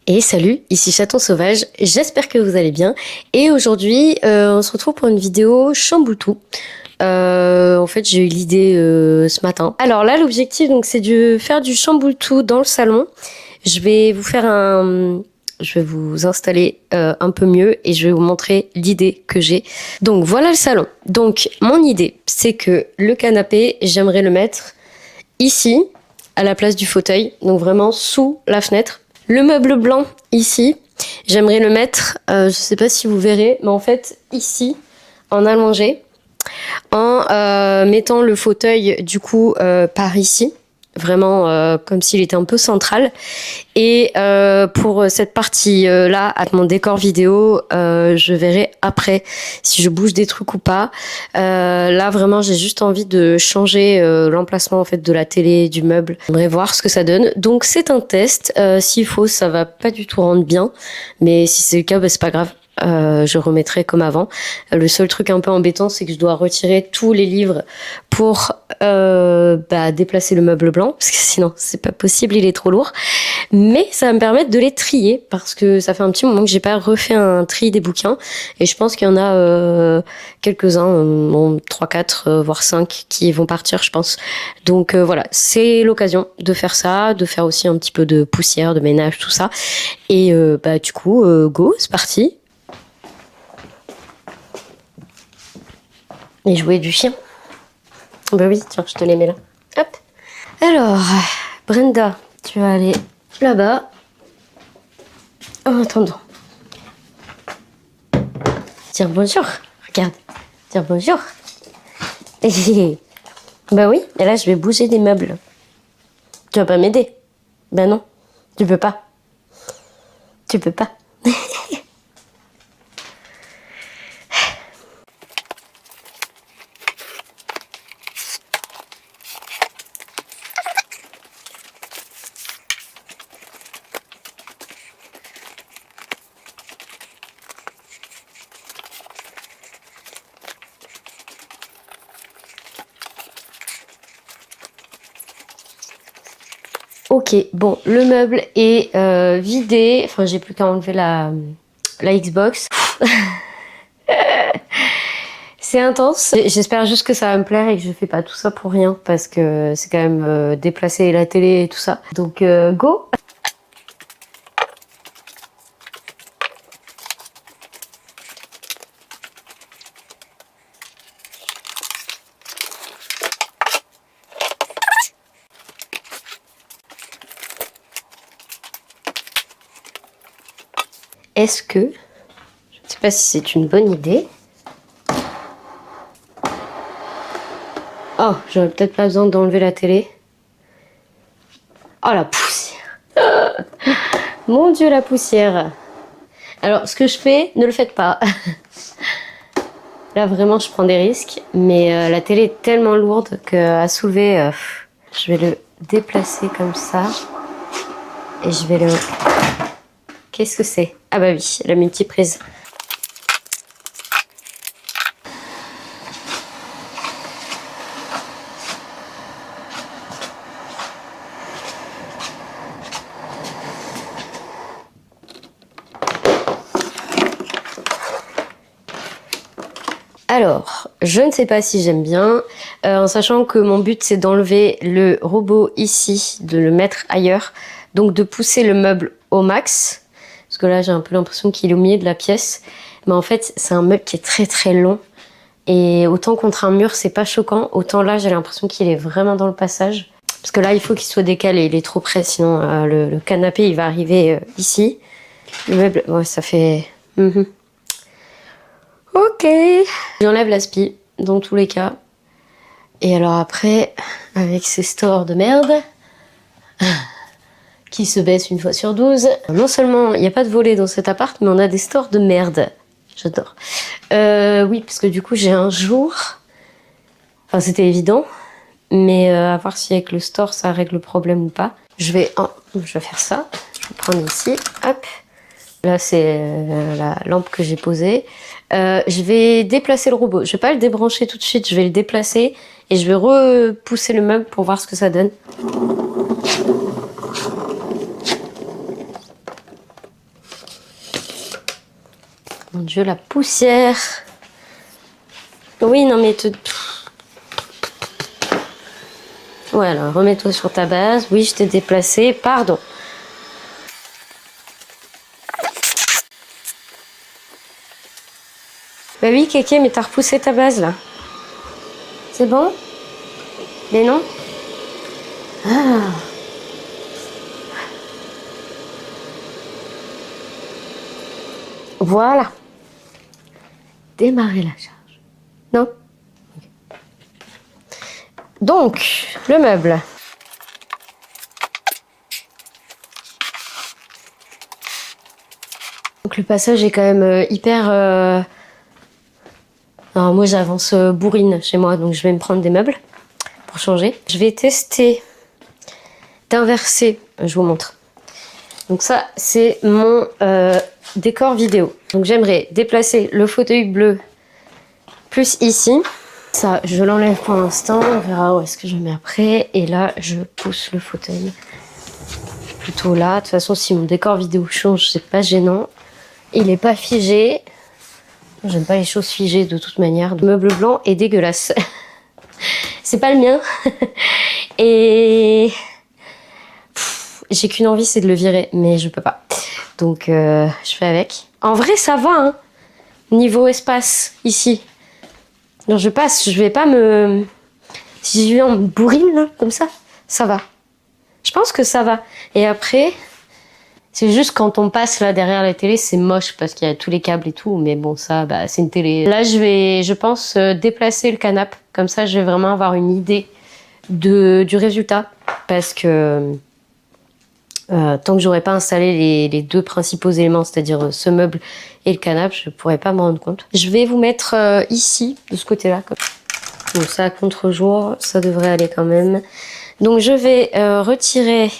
Et salut, ici Chaton Sauvage, j'espère que vous allez bien. Et aujourd'hui, on se retrouve pour une vidéo chamboule tout. En fait, j'ai eu l'idée ce matin. Alors là, l'objectif, donc, c'est de faire du chamboule tout dans le salon. Je vais vous installer un peu mieux et je vais vous montrer l'idée que j'ai. Donc voilà le salon. Donc mon idée, c'est que le canapé, j'aimerais le mettre ici, à la place du fauteuil, donc vraiment sous la fenêtre. Le meuble blanc ici, j'aimerais le mettre, je sais pas si vous verrez, mais en fait ici, en allongé, en mettant le fauteuil du coup par ici, vraiment comme s'il était un peu central. Et pour cette partie-là, à mon décor vidéo, je verrai après si je bouge des trucs ou pas. Là, vraiment, j'ai juste envie de changer l'emplacement en fait de la télé, du meuble. J'aimerais voir ce que ça donne. Donc, c'est un test. S'il faut, ça va pas du tout rendre bien. Mais si c'est le cas, bah, c'est pas grave. Je remettrai comme avant. Le seul truc un peu embêtant, c'est que je dois retirer tous les livres pour déplacer le meuble blanc, parce que sinon c'est pas possible, il est trop lourd. Mais ça va me permettre de les trier, parce que ça fait un petit moment que j'ai pas refait un tri des bouquins, et je pense qu'il y en a quelques-uns, 3, 4, voire 5 qui vont partir, je pense. Donc voilà, c'est l'occasion de faire ça, de faire aussi un petit peu de poussière, de ménage, tout ça. Et du coup, go, c'est parti. Et jouer du chien. Bah oui, tiens, je te les mets là. Hop. Alors, Brenda, tu vas aller là-bas. En attendant. Dire bonjour. Regarde. Dire bonjour. Bah oui, et là, je vais bouger des meubles. Tu vas pas m'aider? Bah non, tu peux pas. Tu peux pas. Ok, bon, le meuble est vidé. Enfin, j'ai plus qu'à enlever la Xbox. C'est intense. J'espère juste que ça va me plaire et que je fais pas tout ça pour rien, parce que c'est quand même déplacer la télé et tout ça. Donc, go! Est-ce que, je ne sais pas si c'est une bonne idée. Oh, j'aurais peut-être pas besoin d'enlever la télé. Oh, la poussière. Mon Dieu, la poussière. Alors, ce que je fais, ne le faites pas. Là, vraiment, je prends des risques. Mais la télé est tellement lourde qu'à soulever, je vais le déplacer comme ça. Et je vais le... Qu'est-ce que c'est? Ah bah oui, la multiprise. Alors, je ne sais pas si j'aime bien, en sachant que mon but c'est d'enlever le robot ici, de le mettre ailleurs, donc de pousser le meuble au max, parce que là j'ai un peu l'impression qu'il est au milieu de la pièce, mais en fait c'est un meuble qui est très très long, et autant contre un mur c'est pas choquant, autant là j'ai l'impression qu'il est vraiment dans le passage, parce que là il faut qu'il soit décalé, il est trop près, sinon le canapé il va arriver ici, le meuble, ouais ça fait... Ok, j'enlève l'aspi dans tous les cas. Et alors après, avec ces stores de merde qui se baissent une fois sur 12, non seulement il n'y a pas de volet dans cet appart, mais on a des stores de merde. J'adore. Oui, parce que du coup j'ai un jour, enfin c'était évident, mais à voir si avec le store ça règle le problème ou pas. Je vais faire ça. Je vais prendre ici, hop. Là, c'est la lampe que j'ai posée. Je vais déplacer le robot. Je vais pas le débrancher tout de suite. Je vais le déplacer et je vais repousser le meuble pour voir ce que ça donne. Mon Dieu, la poussière. Oui, non mais voilà, remets-toi sur ta base. Oui, je t'ai déplacé, pardon. Bah oui, Kéké, mais t'as repoussé ta base, là. C'est bon? Mais non? Ah. Voilà. Démarrer la charge. Non? Okay. Donc, le meuble. Donc le passage est quand même hyper... Alors, moi, j'avance bourrine chez moi, donc je vais me prendre des meubles pour changer. Je vais tester d'inverser. Je vous montre. Donc ça, c'est mon décor vidéo. Donc j'aimerais déplacer le fauteuil bleu plus ici. Ça, je l'enlève pour l'instant. On verra où est-ce que je mets après. Et là, je pousse le fauteuil plutôt là. De toute façon, si mon décor vidéo change, c'est pas gênant. Il est pas figé. J'aime pas les choses figées de toute manière. Le meuble blanc est dégueulasse. C'est pas le mien. Et j'ai qu'une envie, c'est de le virer, mais je peux pas. Donc je fais avec. En vrai, ça va, hein. Niveau espace, ici. Donc je passe, je vais pas me... Si je vais en bourrine, là, comme ça va. Je pense que ça va. Et après, c'est juste quand on passe là derrière la télé, c'est moche parce qu'il y a tous les câbles et tout. Mais bon, ça, bah, c'est une télé. Là, je vais, je pense, déplacer le canapé. Comme ça, je vais vraiment avoir une idée du résultat. Parce que tant que j'aurais pas installé les deux principaux éléments, c'est-à-dire ce meuble et le canapé, je pourrais pas me rendre compte. Je vais vous mettre ici, de ce côté-là. Donc ça, à contre-jour, ça devrait aller quand même. Donc je vais retirer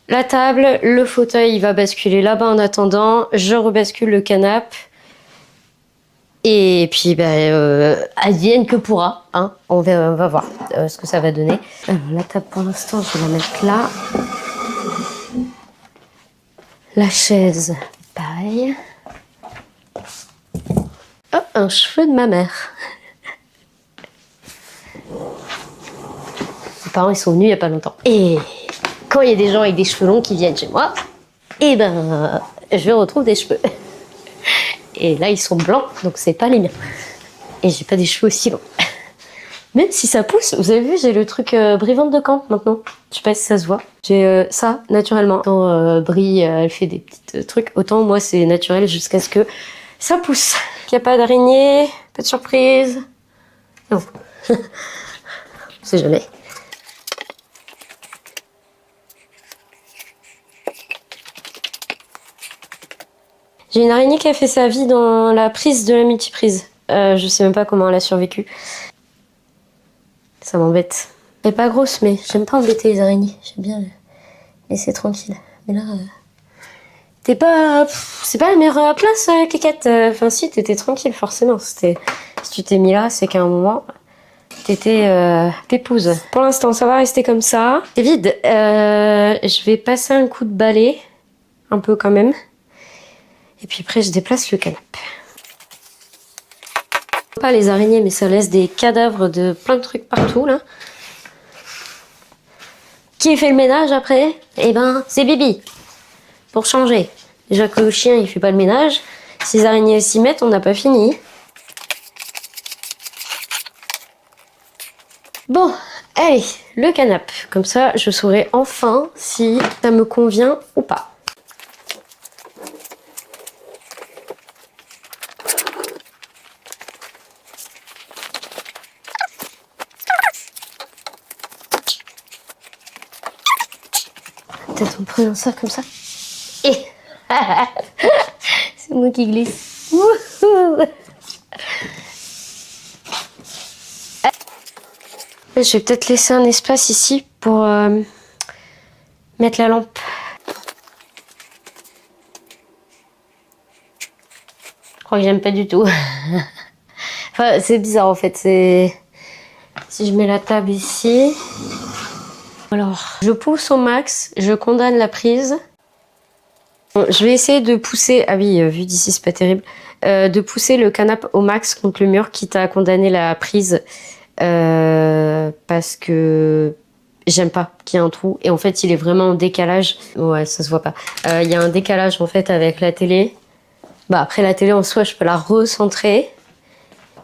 la table, le fauteuil il va basculer là-bas en attendant, je rebascule le canapé. Et puis, advienne que pourra, hein. On va voir ce que ça va donner. La table pour l'instant, je vais la mettre là. La chaise, pareil. Oh, un cheveu de ma mère. Mes parents, ils sont venus il n'y a pas longtemps. Et quand il y a des gens avec des cheveux longs qui viennent chez moi, eh ben, je retrouve des cheveux. Et là, ils sont blancs, donc c'est pas les miens. Et j'ai pas des cheveux aussi longs. Même si ça pousse, vous avez vu, j'ai le truc Brie de Camp maintenant. Je sais pas si ça se voit. J'ai ça naturellement. Autant Brie, elle fait des petits trucs. Autant moi, c'est naturel jusqu'à ce que ça pousse. Il n'y a pas d'araignée, pas de surprise. Non. On sait jamais. J'ai une araignée qui a fait sa vie dans la prise de la multiprise. Je sais même pas comment elle a survécu. Ça m'embête. Elle est pas grosse, mais j'aime pas embêter les araignées. J'aime bien laisser tranquille. Mais là, t'es pas... C'est pas la meilleure place, Kékette. Enfin si, t'étais tranquille, forcément. Si tu t'es mis là, c'est qu'à un moment, t'étais t'épouse. Pour l'instant, ça va rester comme ça. C'est vide. Je vais passer un coup de balai. Un peu quand même. Et puis après, je déplace le canapé. Pas les araignées, mais ça laisse des cadavres de plein de trucs partout, là. Qui fait le ménage après? Eh ben, c'est Bibi. Pour changer. Déjà que le chien, il fait pas le ménage. Si les araignées s'y mettent, on n'a pas fini. Bon, allez, le canapé. Comme ça, je saurai enfin si ça me convient ou pas. Peut-être en prenant ça comme ça. Et c'est moi qui glisse. Je vais peut-être laisser un espace ici pour mettre la lampe. Je crois que j'aime pas du tout. Enfin, c'est bizarre en fait. Si je mets la table ici. Alors, je pousse au max, je condamne la prise. Bon, je vais essayer de pousser, ah oui, vu d'ici c'est pas terrible, de pousser le canapé au max contre le mur, quitte à condamner la prise, parce que j'aime pas qu'il y ait un trou. Et en fait, il est vraiment en décalage. Ouais, ça se voit pas. Il y a un décalage en fait avec la télé. Bah après la télé en soi, je peux la recentrer.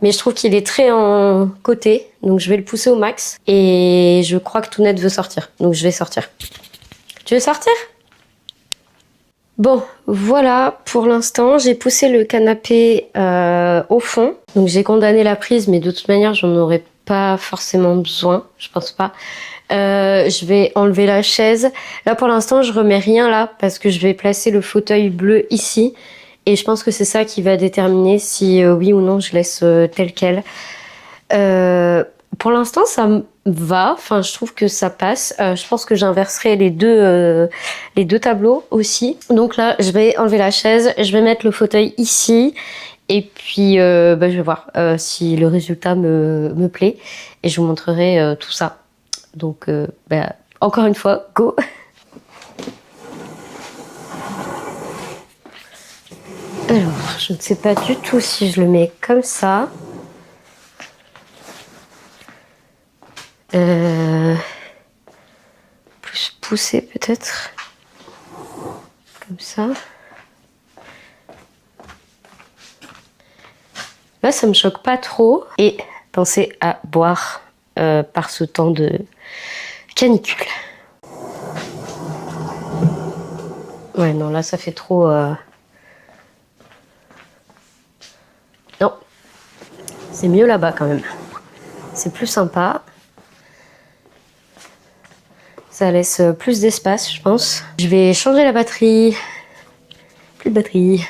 Mais je trouve qu'il est très en côté. Donc je vais le pousser au max. Et je crois que Tounette veut sortir. Donc je vais sortir. Tu veux sortir? Bon, voilà, pour l'instant, j'ai poussé le canapé au fond. Donc j'ai condamné la prise, mais de toute manière, j'en aurais pas forcément besoin, je pense pas. Je vais enlever la chaise. Là, pour l'instant, je remets rien là, parce que je vais placer le fauteuil bleu ici. Et je pense que c'est ça qui va déterminer si oui ou non je laisse tel quel. Pour l'instant, ça me va. Enfin, je trouve que ça passe. Je pense que j'inverserai les deux tableaux aussi. Donc là, je vais enlever la chaise. Je vais mettre le fauteuil ici. Et puis, je vais voir si le résultat me plaît. Et je vous montrerai tout ça. Donc, encore une fois, go! Alors, je ne sais pas du tout si je le mets comme ça. Plus poussé peut-être. Comme ça. Là, ça me choque pas trop. Et pensez à boire par ce temps de canicule. Ouais, non, là, ça fait trop... Non, c'est mieux là-bas quand même. C'est plus sympa. Ça laisse plus d'espace, je pense. Je vais changer la batterie. Plus de batterie.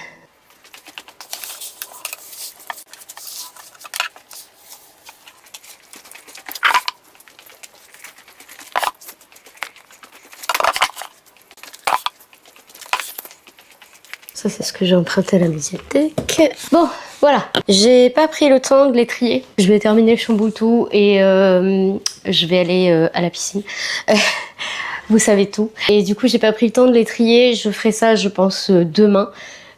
Ça, c'est ce que j'ai emprunté à la médiathèque. Bon, voilà. J'ai pas pris le temps de les trier. Je vais terminer le chamboule-tout et je vais aller à la piscine. Vous savez tout. Et du coup, j'ai pas pris le temps de les trier. Je ferai ça, je pense, demain,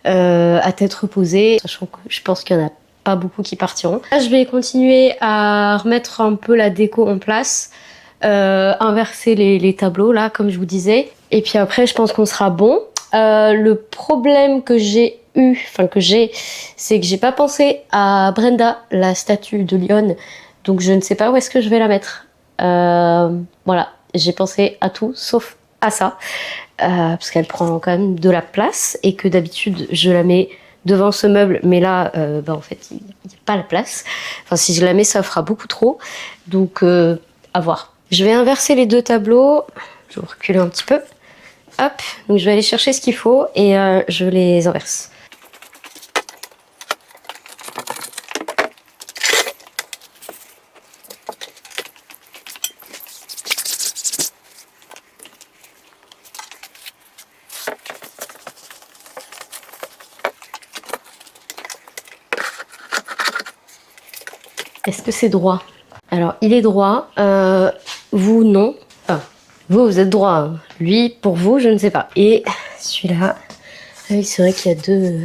à tête reposée. Sachant que je pense qu'il y en a pas beaucoup qui partiront. Là, je vais continuer à remettre un peu la déco en place. Inverser les tableaux, là, comme je vous disais. Et puis après, je pense qu'on sera bon. Le problème que j'ai eu, c'est que j'ai pas pensé à Brenda, la statue de Lyon. Donc je ne sais pas où est-ce que je vais la mettre. Voilà, j'ai pensé à tout sauf à ça. Parce qu'elle prend quand même de la place et que d'habitude je la mets devant ce meuble. Mais là, en fait, il n'y a pas la place. Enfin, si je la mets, ça fera beaucoup trop. Donc, à voir. Je vais inverser les deux tableaux. Je vais reculer un petit peu. Hop, donc je vais aller chercher ce qu'il faut et je les inverse. Est-ce que c'est droit? Alors, il est droit. Vous, non. Enfin, vous êtes droit. Hein. Lui, pour vous, je ne sais pas. Et celui-là, ah oui, c'est vrai qu'il y a deux...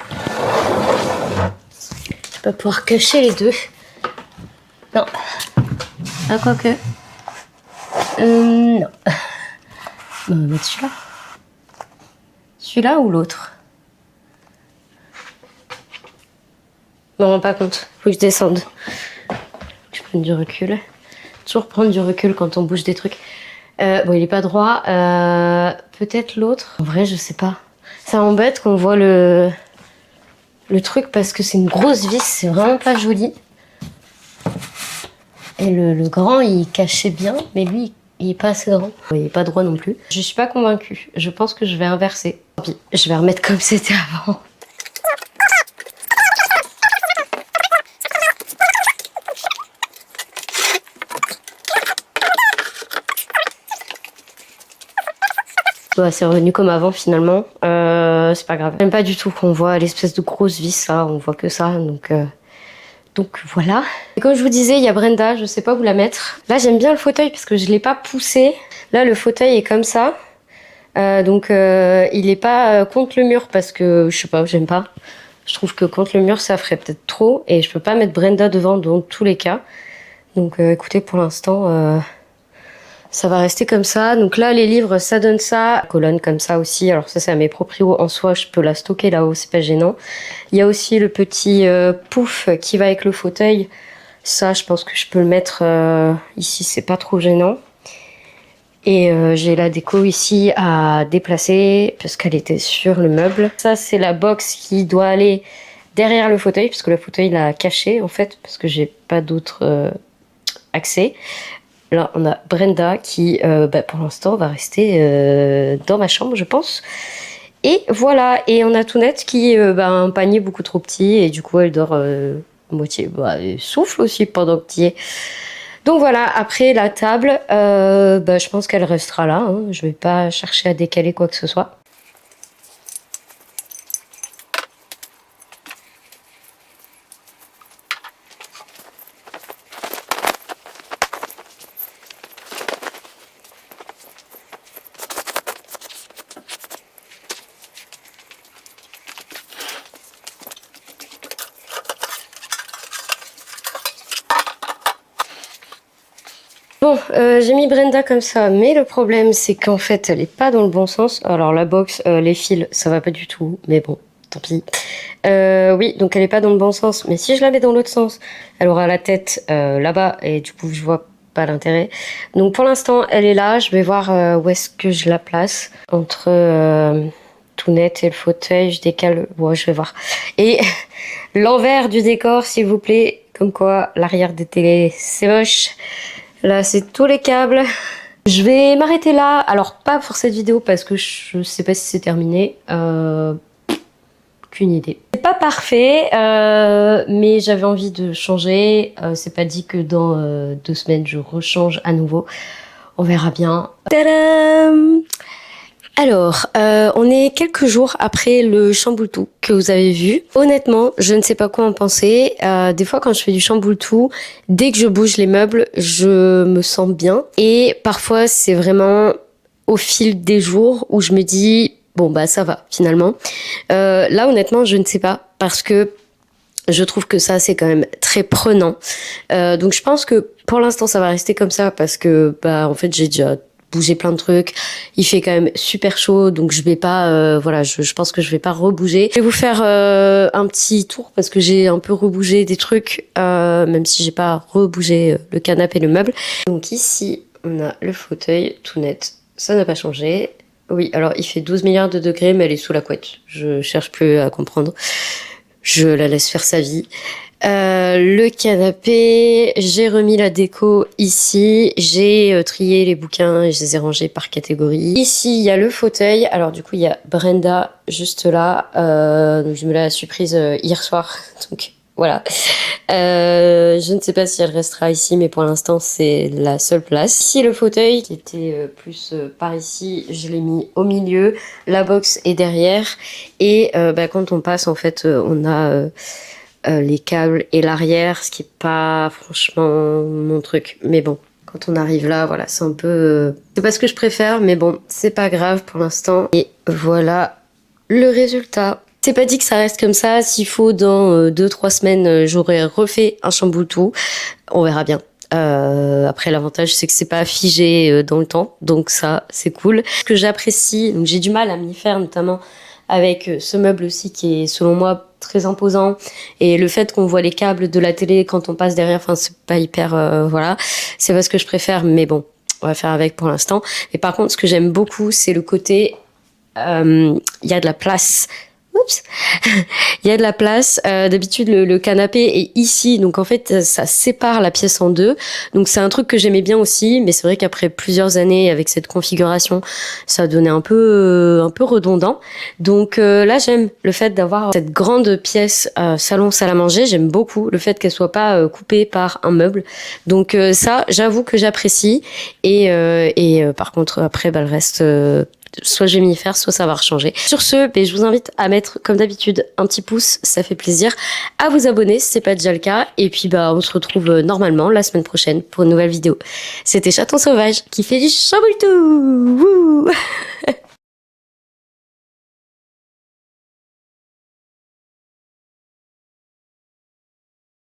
Je vais pas pouvoir cacher les deux. Non. Ah, quoique. Non. On va mettre celui-là. Celui-là ou l'autre? Je me rends pas compte. Faut que je descende. Je prends du recul. Toujours prendre du recul quand on bouge des trucs. Bon, il est pas droit. Peut-être l'autre. En vrai, je sais pas. Ça m'embête qu'on voit le truc parce que c'est une grosse vis. C'est vraiment pas joli. Et le grand, il cachait bien, mais lui, il est pas assez grand. Il est pas droit non plus. Je suis pas convaincue. Je pense que je vais inverser. Tant pis, je vais remettre comme c'était avant. Ouais, c'est revenu comme avant finalement. C'est pas grave. J'aime pas du tout qu'on voit l'espèce de grosse vis là. On voit que ça. Donc voilà. Et comme je vous disais, il y a Brenda. Je sais pas où la mettre. Là, j'aime bien le fauteuil parce que je l'ai pas poussé. Là, le fauteuil est comme ça. Donc il est pas contre le mur parce que je sais pas, j'aime pas. Je trouve que contre le mur ça ferait peut-être trop et je peux pas mettre Brenda devant dans tous les cas. Donc écoutez, pour l'instant ça va rester comme ça. Donc là les livres ça donne ça, colonne comme ça aussi. Alors ça c'est à mes proprios en soi, je peux la stocker là-haut, c'est pas gênant. Il y a aussi le petit pouf qui va avec le fauteuil. Ça je pense que je peux le mettre ici, c'est pas trop gênant. Et j'ai la déco ici à déplacer parce qu'elle était sur le meuble. Ça, c'est la box qui doit aller derrière le fauteuil parce que le fauteuil l'a caché en fait parce que j'ai pas d'autre accès. Là, on a Brenda qui, pour l'instant, va rester dans ma chambre, je pense. Et voilà. Et on a Tounette qui a un panier beaucoup trop petit et du coup, elle dort moitié. Elle souffle aussi pendant que tu y es. Donc voilà, après la table, je pense qu'elle restera là. Hein. Je vais pas chercher à décaler quoi que ce soit. Bon, j'ai mis Brenda comme ça, mais le problème c'est qu'en fait elle est pas dans le bon sens. Alors la box, les fils, ça va pas du tout, mais bon, tant pis. Oui, donc elle est pas dans le bon sens, mais si je la mets dans l'autre sens, elle aura la tête là-bas et du coup je vois pas l'intérêt. Donc pour l'instant elle est là, je vais voir où est-ce que je la place. Entre Tounette et le fauteuil, je décale, bon je vais voir. Et l'envers du décor s'il vous plaît, comme quoi l'arrière des télés c'est moche. Là, c'est tous les câbles. Je vais m'arrêter là. Alors, pas pour cette vidéo parce que je sais pas si c'est terminé. Aucune idée. C'est pas parfait, mais j'avais envie de changer. C'est pas dit que dans 2 semaines, je rechange à nouveau. On verra bien. Tadam! Alors, on est quelques jours après le chamboule-tout que vous avez vu. Honnêtement, je ne sais pas quoi en penser. Des fois, quand je fais du chamboule-tout, dès que je bouge les meubles, je me sens bien. Et parfois, c'est vraiment au fil des jours où je me dis, bon, bah ça va, finalement. Là, honnêtement, je ne sais pas. Parce que je trouve que ça, c'est quand même très prenant. Donc, je pense que pour l'instant, ça va rester comme ça. Parce que, en fait, j'ai déjà bouger plein de trucs, il fait quand même super chaud donc je vais pas je pense que je vais pas rebouger. Je vais vous faire un petit tour parce que j'ai un peu rebougé des trucs même si j'ai pas rebougé le canapé et le meuble. Donc ici on a le fauteuil tout net, ça n'a pas changé. Oui, alors il fait 12 milliards de degrés mais elle est sous la couette, je cherche plus à comprendre, je la laisse faire sa vie. Le canapé, j'ai remis la déco ici, j'ai trié les bouquins et je les ai rangés par catégorie. Ici, il y a le fauteuil, alors du coup, il y a Brenda juste là, donc je me la suis prise hier soir, donc voilà. Je ne sais pas si elle restera ici, mais pour l'instant, c'est la seule place. Ici, le fauteuil qui était plus par ici, je l'ai mis au milieu, la box est derrière, et quand on passe, en fait, on a... les câbles et l'arrière, ce qui est pas franchement mon truc. Mais bon, quand on arrive là, voilà, c'est un peu... c'est pas ce que je préfère, mais bon, c'est pas grave pour l'instant. Et voilà le résultat. C'est pas dit que ça reste comme ça. S'il faut, dans 2-3 semaines, j'aurai refait un chamboule-tout. On verra bien. Après, l'avantage, c'est que c'est pas figé dans le temps. Donc ça, c'est cool. Ce que j'apprécie, donc j'ai du mal à m'y faire, notamment avec ce meuble aussi qui est, selon moi, très imposant. Et le fait qu'on voit les câbles de la télé quand on passe derrière, enfin, c'est pas hyper... voilà. C'est pas ce que je préfère, mais bon, on va faire avec pour l'instant. Et par contre, ce que j'aime beaucoup, c'est le côté... il y a de la place. Oups. Il y a de la place. D'habitude, le canapé est ici. Donc, en fait, ça sépare la pièce en deux. Donc, c'est un truc que j'aimais bien aussi. Mais c'est vrai qu'après plusieurs années avec cette configuration, ça donnait un peu redondant. Donc, là, j'aime le fait d'avoir cette grande pièce salon, salle à manger. J'aime beaucoup le fait qu'elle soit pas coupée par un meuble. Donc, ça, j'avoue que j'apprécie. Et par contre, après, le reste... soit je vais m'y faire, soit ça va rechanger. Sur ce, je vous invite à mettre, comme d'habitude, un petit pouce, ça fait plaisir. À vous abonner si c'est pas déjà le cas. Et puis, on se retrouve normalement la semaine prochaine pour une nouvelle vidéo. C'était Chaton Sauvage qui fait du chamboule-tout.